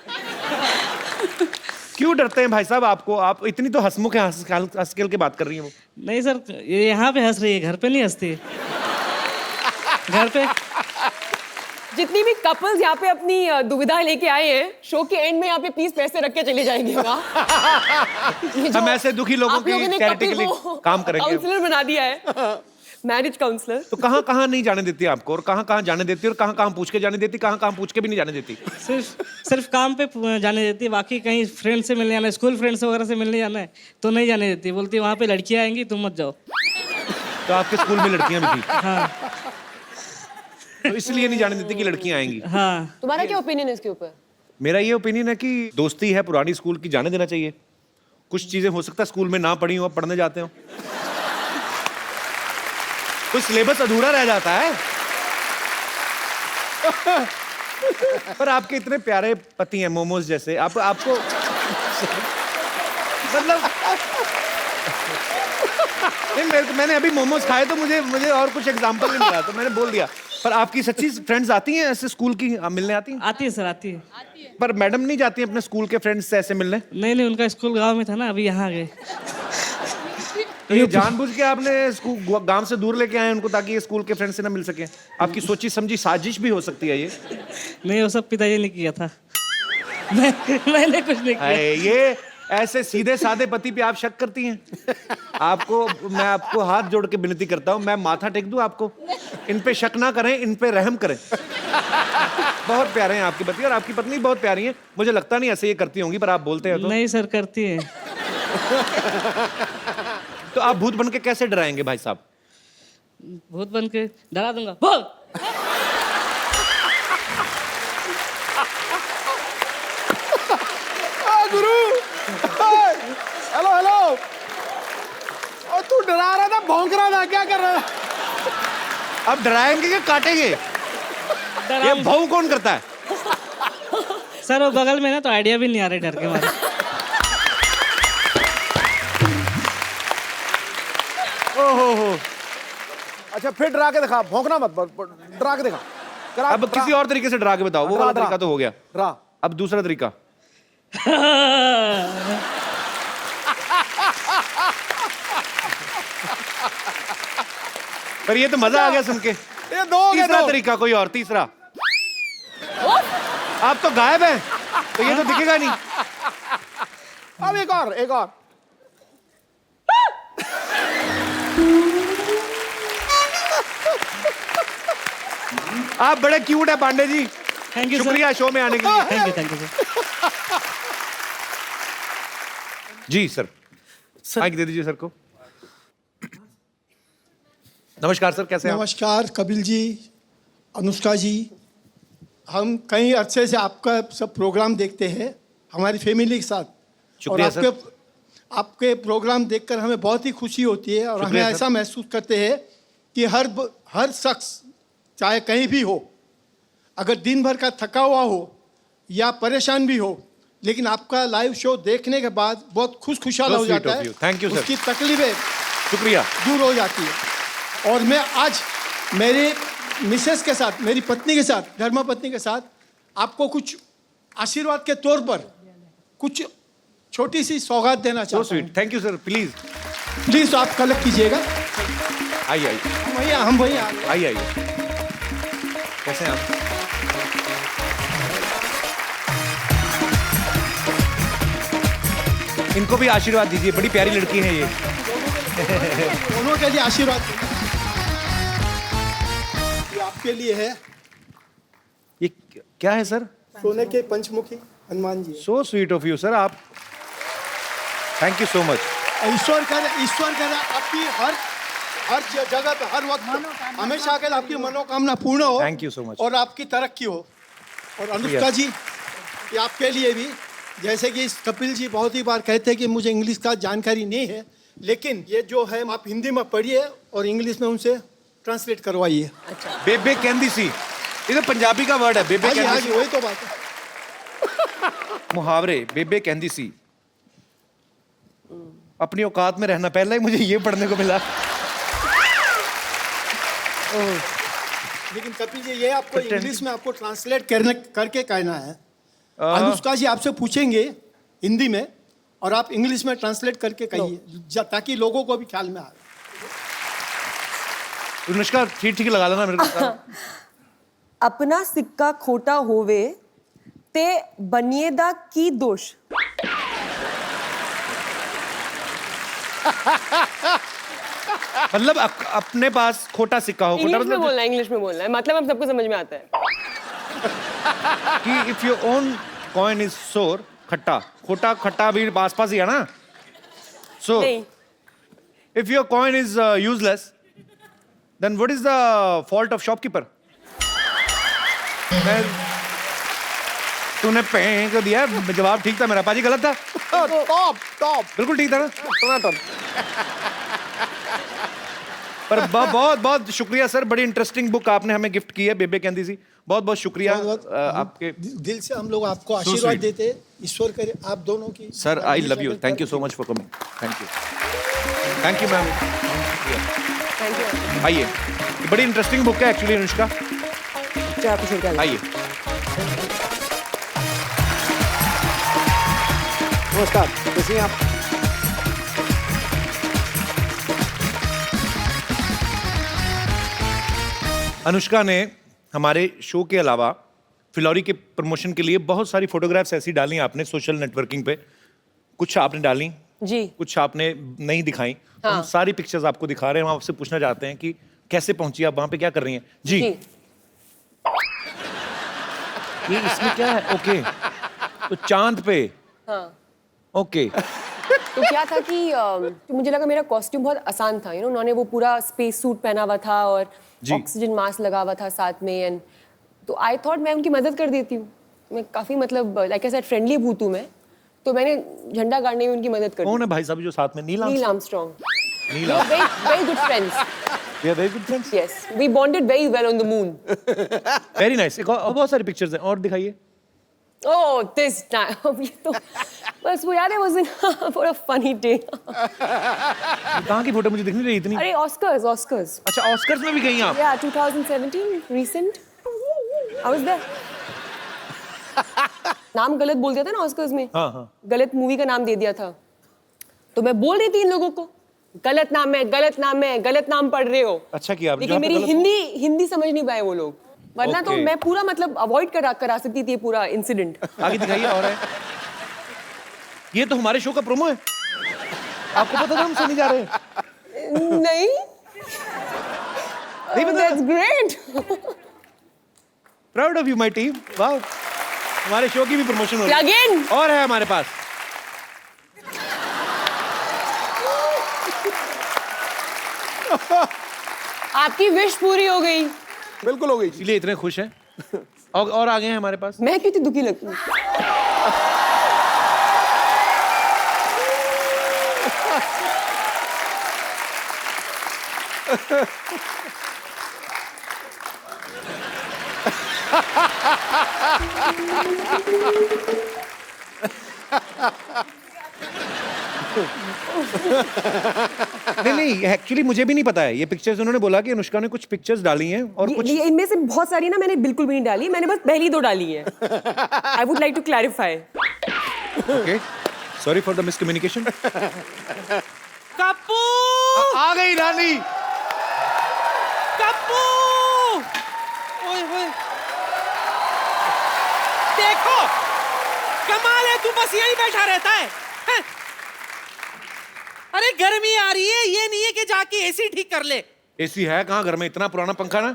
क्यों डरते हैं भाई साहब आपको? आप इतनी तो हंसमुख है, हंस खेल के बात कर रही हैं वो। नहीं सर, ये यहाँ पे हंस रही है, घर पे नहीं हंसती। घर पे जितनी भी कपल्स यहाँ पे अपनी दुविधा लेके आए हैं, शो के एंड में यहाँ पे प्लीज पैसे रख के चले जाएंगे। हम ऐसे दुखी लोगों की चैरिटी के लिए काम करेंगे। काउंसलर बना दिया है, मैरिज काउंसलर। तो कहाँ कहाँ नहीं जाने देती आपको, और कहाँ कहाँ जाने देती, और कहाँ कहाँ पूछ के जाने देती, कहाँ कहाँ पूछ के भी नहीं जाने देती? सिर्फ काम पे जाने देती है, बाकी कहीं फ्रेंड से मिलने जाना है, स्कूल फ्रेंड्स वगैरह से मिलने जाना है तो नहीं जाने देती। बोलती है वहाँ पे लड़कियाँ आएंगी, तुम मत जाओ। तो आपके स्कूल में लड़कियां भी थी? हाँ। तो इसलिए नहीं जाने देती कि लड़कियां आएंगी? हाँ। तुम्हारा क्या ओपिनियन है इसके ऊपर? मेरा ये ओपिनियन है कि दोस्ती है पुरानी स्कूल की, जाने देना चाहिए। कुछ चीजें हो सकता है स्कूल में ना पढ़ी हो, आप पढ़ने जाते हो, कुछ सिलेबस अधूरा रह जाता है। पर आपके इतने प्यारे पति हैं मोमोज जैसे, आपको मतलब नहीं, मैंने अभी मोमोज खाए तो मुझे और कुछ एग्जांपल नहीं मिला तो मैंने बोल दिया। पर आपकी सच्ची फ्रेंड्स आती हैं ऐसे स्कूल की मिलने आती हैं? आती है सर, आती है। पर मैडम नहीं जाती हैं अपने स्कूल के फ्रेंड्स से ऐसे मिलने? नहीं, उनका स्कूल गांव में था ना, अभी यहाँ आ गए। तो ये जानबूझ के आपने स्कूल गांव से दूर लेके आए उनको ताकि ये स्कूल के फ्रेंड से ना मिल सके? आपकी सोची समझी साजिश भी हो सकती है ये। मैं वो सब पिताजी ने किया था। मैंने कुछ नहीं किया। ये ऐसे सीधे साधे पति पे आप शक करती हैं? मैं आपको हाथ जोड़ के विनती करता हूँ, मैं माथा टेक दूं आपको, इन पे शक ना करें, इन पे रहम करें। बहुत प्यारे हैं आपके पति और आपकी पत्नी बहुत प्यारी है। मुझे लगता नहीं ऐसे ये करती होंगी, पर आप बोलते हैं तो। नहीं सर, करती है। तो आप भूत बन के कैसे डराएंगे भाई साहब? भूत बन के डरा दूंगा। बोल। गुरु, हेलो, और तू डरा रहा था, भौंक रहा था, क्या कर रहा है? अब डराएंगे कि काटेंगे? ये भाव कौन करता है? सर वो बगल में ना, तो आइडिया भी नहीं आ रहा डर के मारे। ओहो, अच्छा फिर डरा के दिखा, भौंकना मत, डरा के दिखा। अब किसी और तरीके से डरा के बताओ। वो वाला तरीका तो हो गया, डरा। अब दूसरा तरीका। पर ये तो मजा आ गया सुन के। ये दो तीसरा तरीका कोई और, तीसरा। आप तो गायब हैं, तो ये तो दिखेगा नहीं। अब एक और। आप बड़े क्यूट है पांडे जी। थैंक यू, शुक्रिया शो में आने के लिए। Thank you sir. जी सर, माइक दे दीजिए सर को। नमस्कार सर, कैसे हैं आप? नमस्कार कपिल जी, अनुष्का जी। हम कई अरसे से आपका सब प्रोग्राम देखते हैं हमारी फैमिली के साथ, और आपके प्रोग्राम देखकर हमें बहुत ही खुशी होती है, और हमें ऐसा महसूस करते हैं कि हर शख्स चाहे कहीं भी हो, अगर दिन भर का थका हुआ हो या परेशान भी हो, लेकिन आपका लाइव शो देखने के बाद बहुत खुशहाल हो जाता है। Thank you sir. उसकी तकलीफें शुक्रिया दूर हो जाती है। और मैं आज मेरे मिसेस के साथ, मेरी पत्नी के साथ, धर्मपत्नी के साथ आपको कुछ आशीर्वाद के तौर पर कुछ छोटी सी सौगात देना चाहता हूँ। Thank you sir. प्लीज तो आप कलेक्ट कीजिएगा। आइए हम भैया आइए। कैसे हैं आप? इनको भी आशीर्वाद दीजिए, बड़ी प्यारी लड़की है ये। दोनों के लिए आशीर्वाद ये आपके लिए है। ये क्या है सर? सोने के Panchmukhi Hanuman ji. So sweet of you sir. आप थैंक यू सो मच। ईश्वर करे आपकी हर जगह पे, हर वक्त, हमेशा के आपकी मनोकामना पूर्ण हो। Thank you so much. और आपकी तरक्की हो। और अनुष्का जी, ये आपके लिए भी, जैसे कि कपिल जी बहुत ही बार कहते हैं कि मुझे इंग्लिश का जानकारी नहीं है, लेकिन ये जो है आप हिंदी में पढ़िए और इंग्लिश में उनसे ट्रांसलेट करवाइए। अच्छा। बेबे कहंदी सी, ये तो पंजाबी का वर्ड है। बेबे हाँ कहंदी जी, सी वही तो बात है। मुहावरे, बेबे कहंदी सी। अपनी औकात में रहना, पहले ही मुझे ये पढ़ने को मिला। लेकिन कपिल जी, ये आपको इंग्लिश में आपको ट्रांसलेट करके कहना है। अनुष्का जी आपसे पूछेंगे हिंदी में, और आप इंग्लिश में ट्रांसलेट करके कहिए, ताकि लोगों को भी ख्याल में आए। अनुष्का ठीक लगा लेना मेरे को। अपना सिक्का खोटा होवे ते बनिएदा की दोष। मतलब अपने पास खोटा सिक्का हो। इंग्लिश में बोलना है, मतलब अब सबको समझ में आता है कि if your own coin is sour, खट्टा, खोटा खट्टा भी आसपास ही है ना। So if your coin is useless, then what is the fault of shopkeeper? तूने फेंक दिया, जवाब ठीक था मेरा। पाजी गलत था? टॉप टॉप बिल्कुल ठीक था ना? टनाटन। पर बहुत बहुत शुक्रिया सर, बड़ी इंटरेस्टिंग बुक आपने हमें गिफ्ट की है, बेबे कहती सी। बहुत बहुत शुक्रिया आपके। दिल से हम लोग आपको आशीर्वाद देते हैं, ईश्वर करे आप दोनों की। Sir I love you, thank you so much for coming. Thank you ma'am. आइए, बड़ी इंटरेस्टिंग बुक है एक्चुअली अनुष्का। आइए। नमस्कार, कैसी हैं आप? अनुष्का ने हमारे शो के अलावा फिलौरी के प्रमोशन के लिए बहुत सारी फोटोग्राफ्स ऐसी डाली आपने सोशल नेटवर्किंग पे। कुछ आपने डाली जी, कुछ आपने नहीं दिखाई। हाँ। हम सारी पिक्चर्स आपको दिखा रहे हैं। हम आपसे पूछना चाहते हैं कि कैसे पहुंची आप वहां पे, क्या कर रही हैं जी? ये इसमें क्या है? ओके, तो चांद पे। हाँ। ओके। तो क्या था कि तो मुझे लगा मेरा कॉस्ट्यूम बहुत आसान था, उन्होंने वो पूरा स्पेस सूट पहना हुआ था और ऑक्सीजन मास्क लगा हुआ था साथ में, एंड तो आई थॉट मैं उनकी मदद कर देती हूँ। मैं काफी मतलब लाइक आई सेड फ्रेंडली भूत हूँ मैं, तो मैंने झंडा गाड़ने में उनकी मदद कर दी। कौन है भाई साहब जो साथ में? Neil Armstrong. Neil very good friends. We are very good friends. Yes, we bonded very well on the moon. Very nice. एक और बहुत सारी पिक्चर्स हैं, और दिखाइए। Oh, this time. ये तो बस वो याद है was for a funny day. कहाँ की फोटो मुझे दिख नहीं रही इतनी? अरे Oscars. अच्छा, ऑस्कर्स में भी गई आप? Yeah, 2017, recent. I was there. नाम गलत बोल दिया था ना ऑस्कर्स में। हाँ। गलत मूवी का नाम दे दिया था, तो मैं बोल रही थी इन लोगों को गलत नाम है, गलत नाम पढ़ रहे हो। अच्छा किया। लेकिन मेरी हिंदी समझ नहीं पाए वो लोग, वरना तो मैं पूरा मतलब अवॉइड करा सकती थी पूरा इंसिडेंट। आगे दिखाइए। और है ये तो हमारे शो का प्रोमो है। आपको पता था हम सुनने जा रहे हैं? नहीं। That's great. Proud of you, my team. Wow. हमारे शो की भी प्रमोशन हो रही है। Again. और है हमारे पास। आपकी विश पूरी हो गई। बिल्कुल हो गई, इसलिए इतने खुश हैं। और आगे हैं हमारे पास। मैं क्यों इतनी दुखी लगती हूँ? नहीं, एक्चुअली मुझे भी नहीं पता है ये पिक्चर्स। उन्होंने बोला कि अनुष्का ने कुछ पिक्चर्स डाली हैं और कुछ इनमें से बहुत सारी ना मैंने बिल्कुल भी नहीं डाली, मैंने बस पहली 2 डाली है। I would like to clarify. Okay, sorry for the miscommunication. Kappu आ गई नानी। कप्पू, ओए होए, देखो कमाल है, तू बस यही बैठा रहता है। अरे गर्मी आ रही है, ये नहीं है कि जाके एसी ठीक कर ले। एसी है कहाँ घर में? इतना पुराना पंखा ना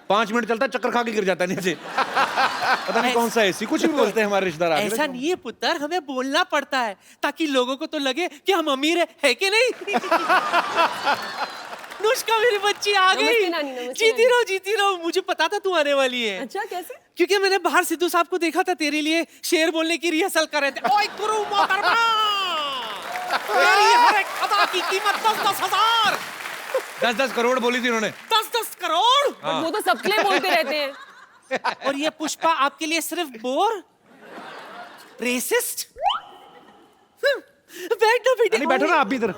5 मिनट चलता है, चक्कर खा के गिर जाता है नीचे। पता नहीं कौन सा एसी, कुछ भी बोलते हैं हमारे रिश्तेदार। ऐसा नहीं है पुत्र, हमें बोलना पड़ता है ताकि लोगों को तो लगे कि हम अमीर है कि नहीं। अनुष्का मेरी बच्ची आ गई। जीती रहो। मुझे पता था तू आने वाली है। अच्छा, कैसे? क्योंकि मैंने बाहर सिद्धू साहब को देखा था तेरे लिए शेर बोलने की रिहर्सल कर रहे थे। ओए गुरु मोहतरमा, तेरी हर एक अदा की कीमत 10-10 हजार। 10-10 करोड़ बोली थी उन्होंने। 10-10 करोड़। वो तो सबके लिए बोलते रहते हैं। और ये पुष्पा आपके लिए सिर्फ बोर, रेसिस्ट। बैठो बेटे। नहीं बैठो ना आप भी इधर,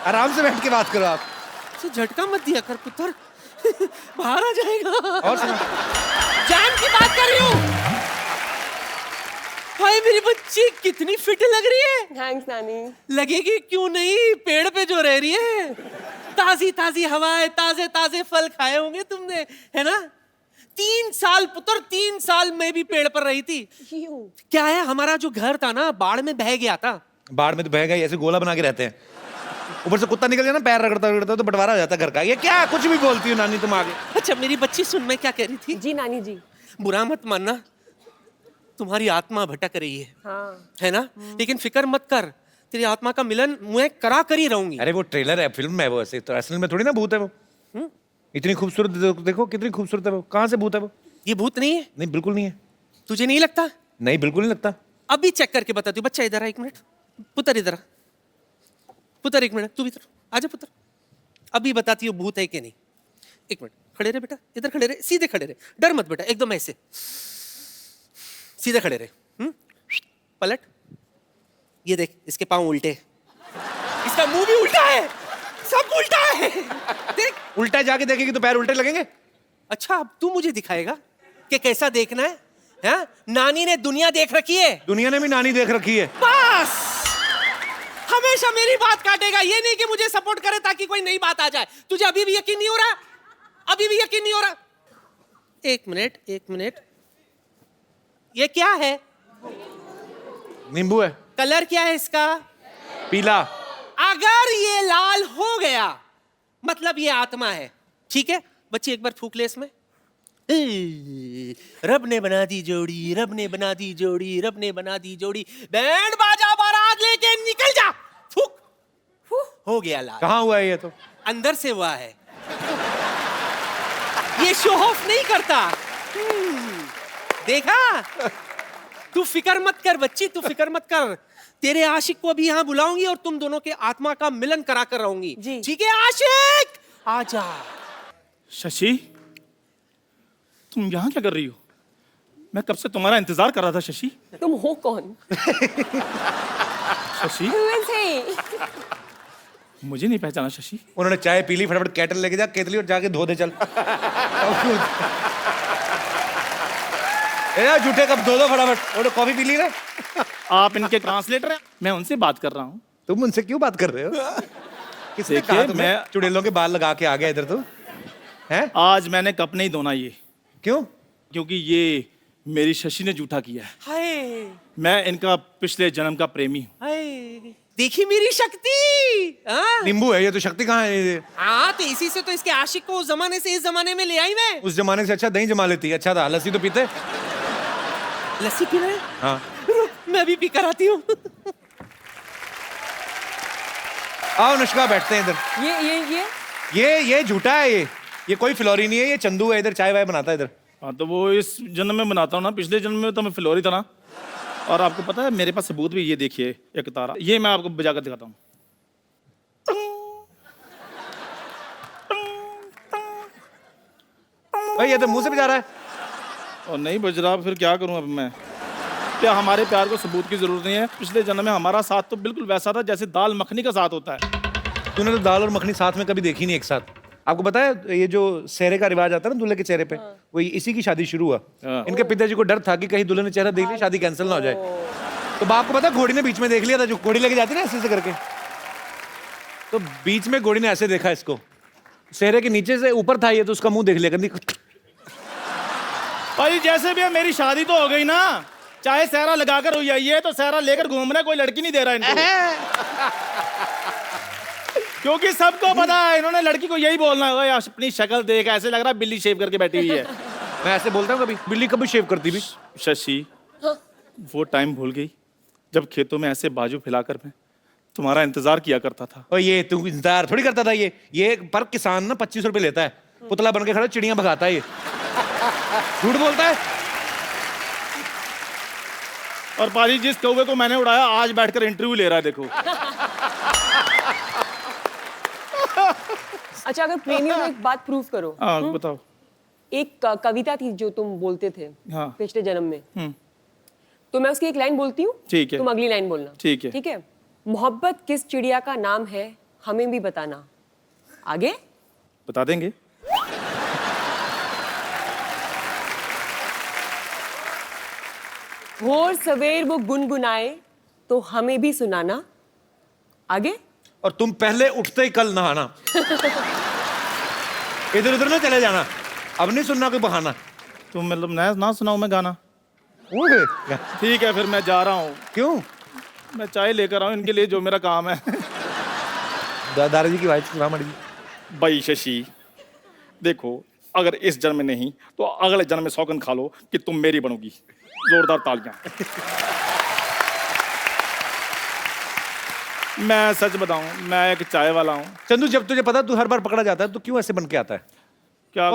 आराम से बैठ के बात करो आप। तो झटका मत दिया कर पुत्र, बाहर आ जाएगा। और सुना, जान की बात कर रही हूँ। भाई मेरी बच्ची कितनी फिट लग रही है। थैंक्स नानी। लगेगी क्यों नहीं, पेड़ पे जो रह रही है। ताजी ताजी हवाएं, ताजे ताजे फल खाए होंगे तुमने, है ना? 3 साल पुत्र, 3 साल मैं भी पेड़ पर रही थी। क्या है, हमारा जो घर था ना बाढ़ में बह गया था। बाढ़ में तो बह गई, ऐसे गोला बना के रहते हैं। ऊपर से कुत्ता निकल जाए ना, पैर रगड़ता तो बंटवारा हो जाता है घर का। ये क्या कुछ भी बोलती हो नानी तुम आगे। अच्छा मेरी बच्ची सुन, मैं क्या कह रही थी। जी नानी जी। बुरा मत मानना, तुम्हारी आत्मा भटक रही है। हाँ। है ना? लेकिन फिक्र मत कर, तेरी आत्मा का मिलन मैं करा कर ही रहूंगी। अरे वो ट्रेलर है, फिल्म है वो, ऐसे तो असल में थोड़ी ना भूत है वो। इतनी खूबसूरत देखो, कितनी खूबसूरत है वो। कहाँ से भूत है वो? ये भूत नहीं है। नहीं बिल्कुल नहीं है। तुझे नहीं लगता? नहीं, बिल्कुल नहीं लगता। अभी चेक करके बताती हूँ। बच्चा इधर आ, 1 मिनट। पुत्र इधर आ। पुत्र 1 मिनट, तू भी इधर आजा पुत्र। अभी बताती हूँ भूत है कि नहीं। 1 मिनट, खड़े रहे बेटा, इधर खड़े रहे, सीधे खड़े रहे, डर मत बेटा, एकदम ऐसे सीधे खड़े रहे। पलट, ये देख, इसके पांव उल्टे, इसका मुंह भी उल्टा है, सब उल्टा है। देख, उल्टा जाके देखेगी तो पैर उल्टे लगेंगे। अच्छा, अब तू मुझे दिखाएगा कि कैसा देखना है? हाँ? नानी ने दुनिया देख रखी है। दुनिया ने भी नानी देख रखी है। बस हमेशा मेरी बात काटेगा, ये नहीं कि मुझे सपोर्ट करे ताकि कोई नई बात आ जाए। तुझे अभी भी यकीन नहीं हो रहा? अभी भी यकीन नहीं हो रहा? 1 मिनट, 1 मिनट, ये क्या है? नींबू है। कलर क्या है इसका? पीला। अगर ये लाल हो गया मतलब ये आत्मा है। ठीक है बच्ची, एक बार फूक ले इसमें। रब ने बना दी जोड़ी, रब ने बना दी जोड़ी, रब ने बना दी जोड़ी, बैंड बाजा बारात लेके निकल जा। फूक, हो गया लाल। कहाँ हुआ है ये? तो अंदर से हुआ है। ये शो ऑफ नहीं करता। देखा? तू फिक्र मत कर बच्ची, तू फिक्र मत कर। तेरे आशिक को अभी यहाँ बुलाऊंगी और तुम दोनों के आत्मा का मिलन करा कर रहूंगी। ठीक है आशिक, आजा। शशि, तुम यहाँ क्या कर रही हो? मैं कब से तुम्हारा इंतजार कर रहा था शशि। तुम हो कौन? Shashi, Who is he? मुझे नहीं पहचाना शशि। उन्होंने चाय पी ली, फटाफट केटल लेके जा, केतली और जाके धो दे चल। ए झूठे कब धो दो फटाफट। और कॉफी पी ली ना? आप इनके ट्रांसलेटर हैं, मैं उनसे बात कर रहा हूँ। तुम उनसे क्यों बात कर रहे हो? किसने कहा तुम्हें? मैं चुड़ैलों के बाल लगा के आ गया इधर। तो हैं? आज मैंने कप नहीं धोना ये। क्यों? क्योंकि ये मेरी शशि ने झूठा किया है। हाय, मैं इनका पिछले जन्म का प्रेमी हूँ। हाय, देखी मेरी शक्ति। नींबू है ये, तो शक्ति कहाँ है? हाँ, तो इसी से तो इसके आशिक को उस जमाने से इस जमाने में ले आई मैं। उस जमाने से अच्छा दही जमा लेती। अच्छा था, लस्सी तो पीते। लस्सी पी रहे? हाँ, मैं भी पी कर आती हूँ। आओ अनुष्का, बैठते हैं इधर। ये झूठा है। ये कोई फिलौरी नहीं है, ये चंदू है। इधर चाय वाय बनाता है इधर। हाँ, तो वो इस जन्म में बनाता हूँ ना, पिछले जन्म में तो मैं फिलौरी था ना। और आपको पता है मेरे पास सबूत भी, ये देखिए एक तारा, ये मैं आपको बजाकर दिखाता हूँ। भाई ये तो मुंह से बजा रहा है। और नहीं बज रहा, फिर क्या करूँ अब मैं? क्या हमारे प्यार को सबूत की जरूरत नहीं है? पिछले जन्म में हमारा साथ तो बिल्कुल वैसा था जैसे दाल मखनी का साथ होता है। तूने तो दाल और मखनी साथ में कभी देखी नहीं एक साथ। आपको पता है ये जो सेहरे का रिवाज आता है ना दूल्हे के चेहरे पे, वो इसी की शादी शुरू हुआ। इनके पिताजी को डर था कि कहीं दूल्हे ने चेहरा देख लिया, शादी कैंसिल ना हो जाए। तो बाप को पता है घोड़ी ने बीच में देख लिया था, जो घोड़ी लेके जाती है ना ऐसे करके। तो बीच में घोड़ी ने ऐसे देखा इसको, सेहरे के नीचे से ऊपर था ये, तो उसका मुंह देख लिया। कहती भाई जैसे भी है, मेरी शादी तो हो गई ना, चाहे सहरा लगाकर हुई है। ये तो सहरा लेकर घूम रहा है, कोई लड़की नहीं दे रहा इनको। क्योंकि सबको पता है इन्होंने लड़की को यही बोलना है, यार अपनी शक्ल देख, ऐसे लग रहा है बिल्ली शेव करके बैठी हुई है। मैं ऐसे बोलता हूँ, कभी बिल्ली कभी शेव करती भी। शशि, वो टाइम भूल गई जब खेतों में ऐसे बाजू फैलाकर मैं तुम्हारा इंतजार किया करता था। और ये तू इंतजार थोड़ी करता था। ये पर किसान ना 25 रुपए लेता है, पुतला बन के खड़ा चिड़ियां भगाता है। ये झूठ बोलता है। और पाजी जिस कौवे को मैंने उड़ाया आज बैठकर इंटरव्यू ले रहा है, देखो। अच्छा, अगर प्रेमियों में एक बात प्रूव करो। हाँ बताओ। एक कविता थी जो तुम बोलते थे हाँ। पिछले जन्म में। तो मैं उसकी एक लाइन बोलती हूँ, ठीक है। तुम अगली लाइन बोलना। ठीक है। ठीक है। मोहब्बत किस चिड़िया का नाम है, हमें भी बताना। आगे बता देंगे। भोर सवेर वो गुनगुनाए तो हमें भी सुनाना। आगे। और तुम पहले उठते ही कल नहाना। इधर उधर ना चले जाना, अब नहीं सुनना कोई बहाना। तुम मतलब ना सुनाऊं मैं गाना? ठीक है, फिर मैं जा रहा हूँ। क्यों? मैं चाय लेकर आऊँ इनके लिए, जो मेरा काम है। दादाजी की वाइफ रामड़ी। भाई शशि देखो, अगर इस जन्म में नहीं तो अगले जन्म में सौगंध खा लो कि तुम मेरी बनोगी। जोरदार तालियां। मैं सच बताऊं, मैं एक चाय वाला हूं। चंदू, जब तुझे पता तू हर बार पकड़ा जाता है तो क्यों ऐसे बन के आता है? क्या